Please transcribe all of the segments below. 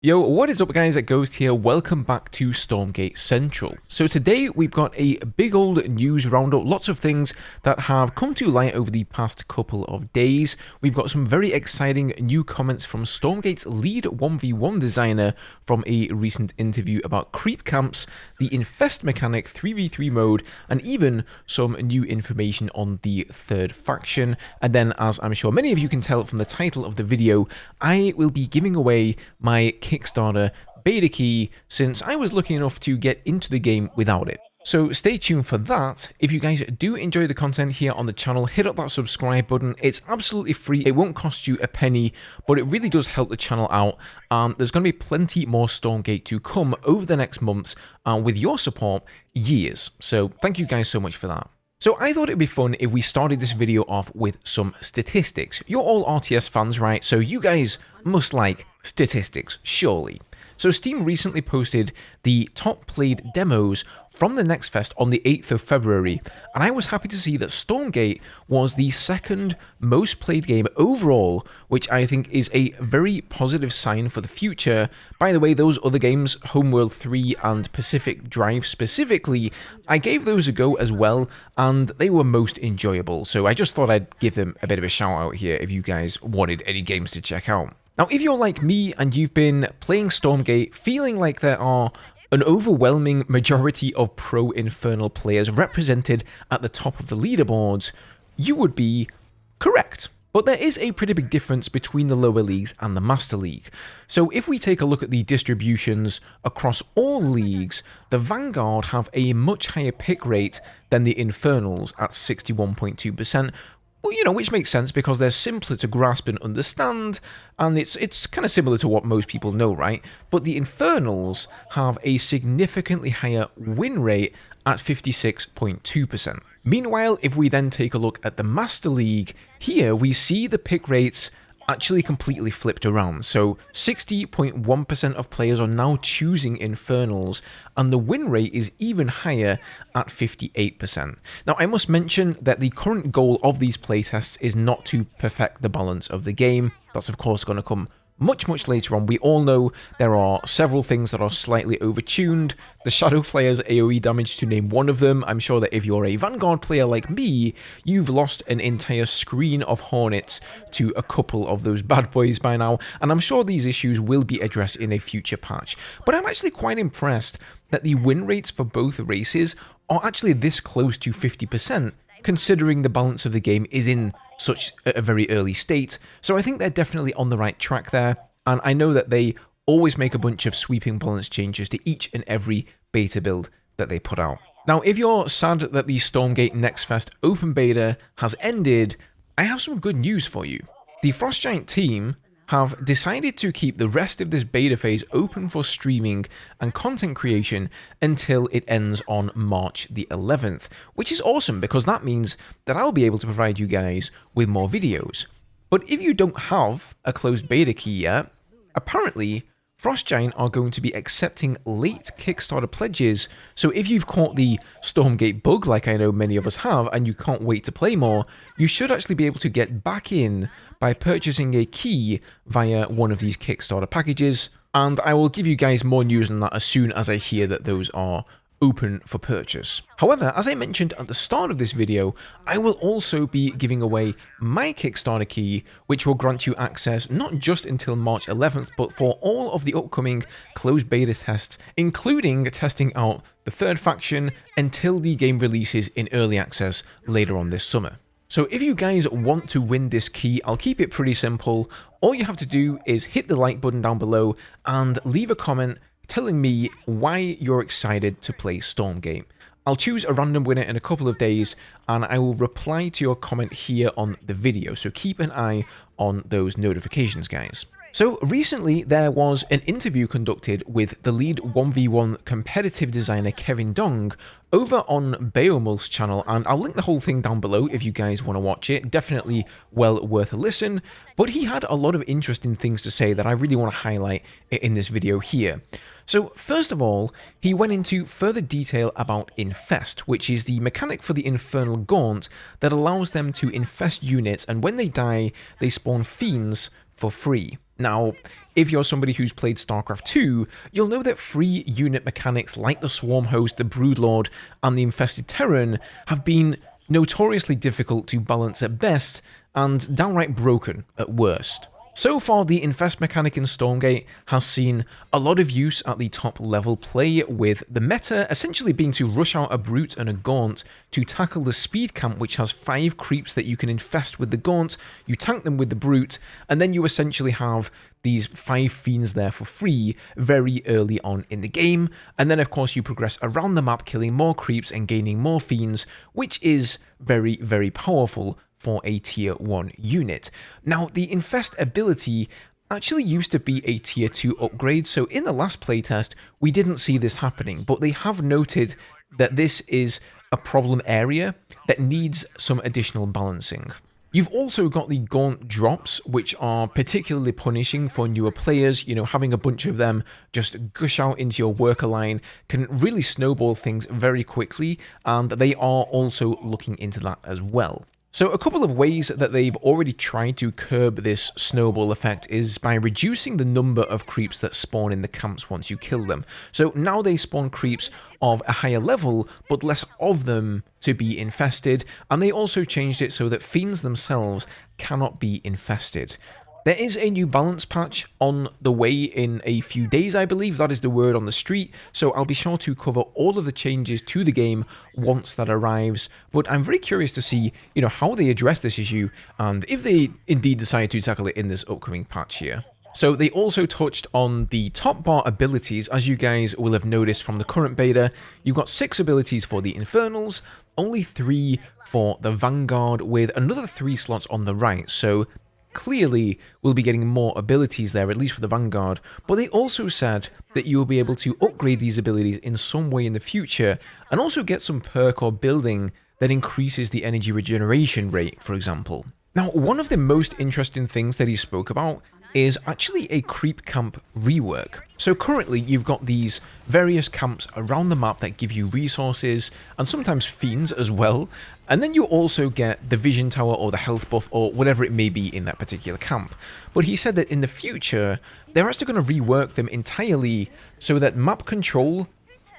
Yo, what is up guys, Ghost here, welcome back to Stormgate Central. So today we've got a big old news roundup, lots of things that have come to light over the past couple of days. We've got some very exciting new comments from Stormgate's lead 1v1 designer from a recent interview about creep camps, the Infest mechanic 3v3 mode, and even some new information on the third faction. And then, as I'm sure many of you can tell from the title of the video, I will be giving away my Kickstarter beta key since I was lucky enough to get into the game without it. So stay tuned for that. If you guys do enjoy the content here on the channel, hit up that subscribe button. It's absolutely free. It won't cost you a penny, but it really does help the channel out. There's going to be plenty more Stormgate to come over the next months, and with your support, years. So thank you guys so much for that. So I thought it'd be fun if we started this video off with some statistics. You're all RTS fans, right? So you guys must like statistics, surely. So Steam recently posted the top played demos from the next fest on the 8th of February, and I was happy to see that Stormgate was the second most played game overall, which I think is a very positive sign for the future. By the way, those other games, Homeworld 3 and Pacific Drive specifically, I gave those a go as well, and they were most enjoyable, so I just thought I'd give them a bit of a shout out here if you guys wanted any games to check out. Now, if you're like me and you've been playing Stormgate feeling like there are an overwhelming majority of pro-Infernal players represented at the top of the leaderboards, you would be correct. But there is a pretty big difference between the lower leagues and the Master League. So if we take a look at the distributions across all leagues, the Vanguard have a much higher pick rate than the Infernals at 61.2%, well, you know, which makes sense because they're simpler to grasp and understand, and it's kind of similar to what most people know, right? But the Infernals have a significantly higher win rate at 56.2%. Meanwhile, if we then take a look at the Master League, here we see the pick rates actually completely flipped around. So 60.1% of players are now choosing Infernals, and the win rate is even higher at 58%. Now, I must mention that the current goal of these playtests is not to perfect the balance of the game. That's of course going to come much later on. We all know there are several things that are slightly overtuned. The Shadow Flayer's AoE damage, to name one of them. I'm sure that if you're a Vanguard player like me, you've lost an entire screen of Hornets to a couple of those bad boys by now, and I'm sure these issues will be addressed in a future patch. But I'm actually quite impressed that the win rates for both races are actually this close to 50%, considering the balance of the game is in such a very early state. So I think they're definitely on the right track there, and I know that they always make a bunch of sweeping balance changes to each and every beta build that they put out. Now, if you're sad that the Stormgate Next Fest open beta has ended, I have some good news for you. The Frost Giant team have decided to keep the rest of this beta phase open for streaming and content creation until it ends on March the 11th, which is awesome because that means that I'll be able to provide you guys with more videos. But if you don't have a closed beta key yet, apparently Frost Giant are going to be accepting late Kickstarter pledges, so if you've caught the Stormgate bug like I know many of us have and you can't wait to play more, you should actually be able to get back in by purchasing a key via one of these Kickstarter packages, and I will give you guys more news on that as soon as I hear that those are open for purchase. However, as I mentioned at the start of this video, I will also be giving away my Kickstarter key, which will grant you access not just until March 11th, but for all of the upcoming closed beta tests, including testing out the third faction until the game releases in early access later on this summer. So if you guys want to win this key, I'll keep it pretty simple. All you have to do is hit the like button down below and leave a comment telling me why you're excited to play Stormgate. I'll choose a random winner in a couple of days, and I will reply to your comment here on the video, so keep an eye on those notifications, guys. So recently there was an interview conducted with the lead 1v1 competitive designer Kevin Dong over on Beomul's channel, and I'll link the whole thing down below if you guys want to watch it. Definitely well worth a listen, but he had a lot of interesting things to say that I really want to highlight in this video here. So first of all, he went into further detail about Infest, which is the mechanic for the Infernal Gaunt that allows them to infest units, and when they die, they spawn fiends for free. Now, if you're somebody who's played StarCraft 2, you'll know that free unit mechanics like the Swarm Host, the Broodlord, and the Infested Terran have been notoriously difficult to balance at best, and downright broken at worst. So far, the Infest mechanic in Stormgate has seen a lot of use at the top level play, with the meta essentially being to rush out a Brute and a Gaunt to tackle the speed camp, which has 5 creeps that you can infest with the Gaunt, you tank them with the Brute, and then you essentially have these 5 Fiends there for free very early on in the game, and then of course you progress around the map killing more creeps and gaining more Fiends, which is very, very powerful for a tier 1 unit. Now, the Infest ability actually used to be a tier 2 upgrade, so in the last playtest we didn't see this happening, but they have noted that this is a problem area that needs some additional balancing. You've also got the Gaunt drops, which are particularly punishing for newer players. You know, having a bunch of them just gush out into your worker line can really snowball things very quickly, and they are also looking into that as well. So a couple of ways that they've already tried to curb this snowball effect is by reducing the number of creeps that spawn in the camps once you kill them. So now they spawn creeps of a higher level, but less of them to be infested, and they also changed it so that Fiends themselves cannot be infested. There is a new balance patch on the way in a few days, I believe. That is the word on the street, so I'll be sure to cover all of the changes to the game once that arrives. But I'm very curious to see, you know, how they address this issue and if they indeed decide to tackle it in this upcoming patch here. So they also touched on the top bar abilities. As you guys will have noticed from the current beta, you've got 6 abilities for the Infernals, only 3 for the Vanguard, with another 3 slots on the right. So clearly we'll be getting more abilities there, at least for the Vanguard, but they also said that you will be able to upgrade these abilities in some way in the future, and also get some perk or building that increases the energy regeneration rate, for example. Now, one of the most interesting things that he spoke about is actually a creep camp rework. So currently you've got these various camps around the map that give you resources and sometimes fiends as well, and then you also get the vision tower or the health buff or whatever it may be in that particular camp. But he said that in the future they're actually going to rework them entirely so that map control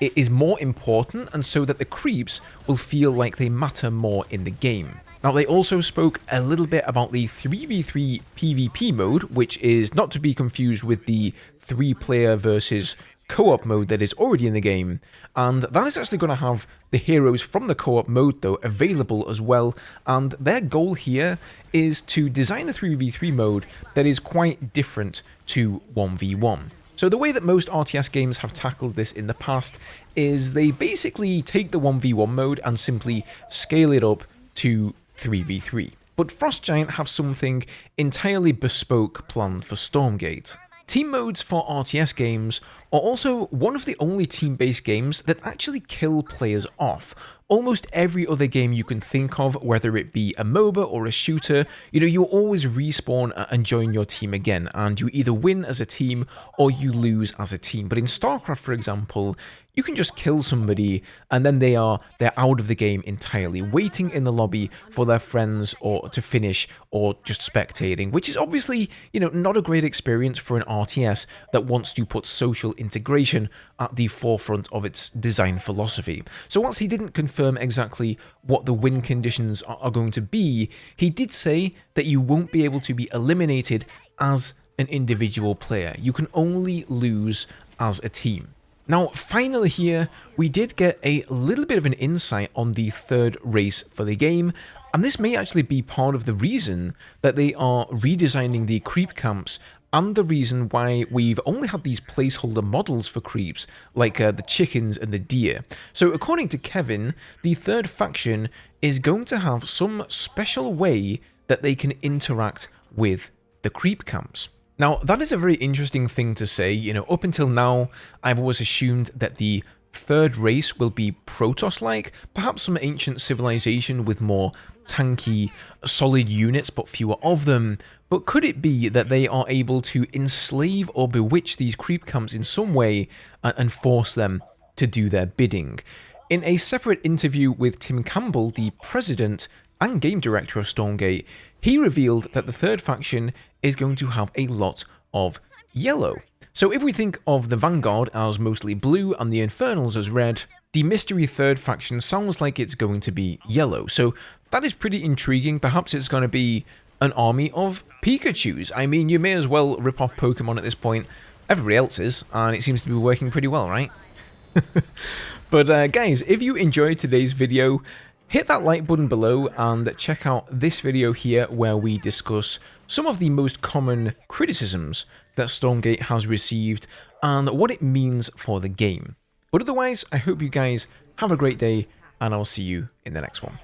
is more important, and so that the creeps will feel like they matter more in the game. Now, they also spoke a little bit about the 3v3 PvP mode, which is not to be confused with the 3-player versus co-op mode that is already in the game, and that is actually going to have the heroes from the co-op mode, though, available as well, and their goal here is to design a 3v3 mode that is quite different to 1v1. So the way that most RTS games have tackled this in the past is they basically take the 1v1 mode and simply scale it up to 3v3. But Frost Giant have something entirely bespoke planned for Stormgate. Team modes for RTS games are also one of the only team-based games that actually kill players off. Almost every other game you can think of, whether it be a MOBA or a shooter, you know, you always respawn and join your team again, and you either win as a team or you lose as a team. But in StarCraft, for example, you can just kill somebody and then they're out of the game entirely, waiting in the lobby for their friends or to finish or just spectating, which is obviously, you know, not a great experience for an RTS that wants to put social integration at the forefront of its design philosophy. So whilst he didn't confirm exactly what the win conditions are going to be, he did say that you won't be able to be eliminated as an individual player. You can only lose as a team. Now, finally here, we did get a little bit of an insight on the third race for the game, and this may actually be part of the reason that they are redesigning the creep camps, and the reason why we've only had these placeholder models for creeps, like the chickens and the deer. So according to Kevin, the third faction is going to have some special way that they can interact with the creep camps. Now, that is a very interesting thing to say. You know, up until now, I've always assumed that the third race will be Protoss-like, perhaps some ancient civilization with more tanky, solid units, but fewer of them. But could it be that they are able to enslave or bewitch these creep camps in some way and force them to do their bidding? In a separate interview with Tim Campbell, the president and game director of Stormgate, he revealed that the third faction is going to have a lot of yellow. So if we think of the Vanguard as mostly blue and the Infernals as red, the Mystery Third faction sounds like it's going to be yellow. So that is pretty intriguing. Perhaps it's going to be an army of Pikachus. I mean, you may as well rip off Pokemon at this point. Everybody else is, and it seems to be working pretty well, right? But guys, if you enjoyed today's video, hit that like button below and check out this video here where we discuss some of the most common criticisms that Stormgate has received and what it means for the game. But otherwise, I hope you guys have a great day and I'll see you in the next one.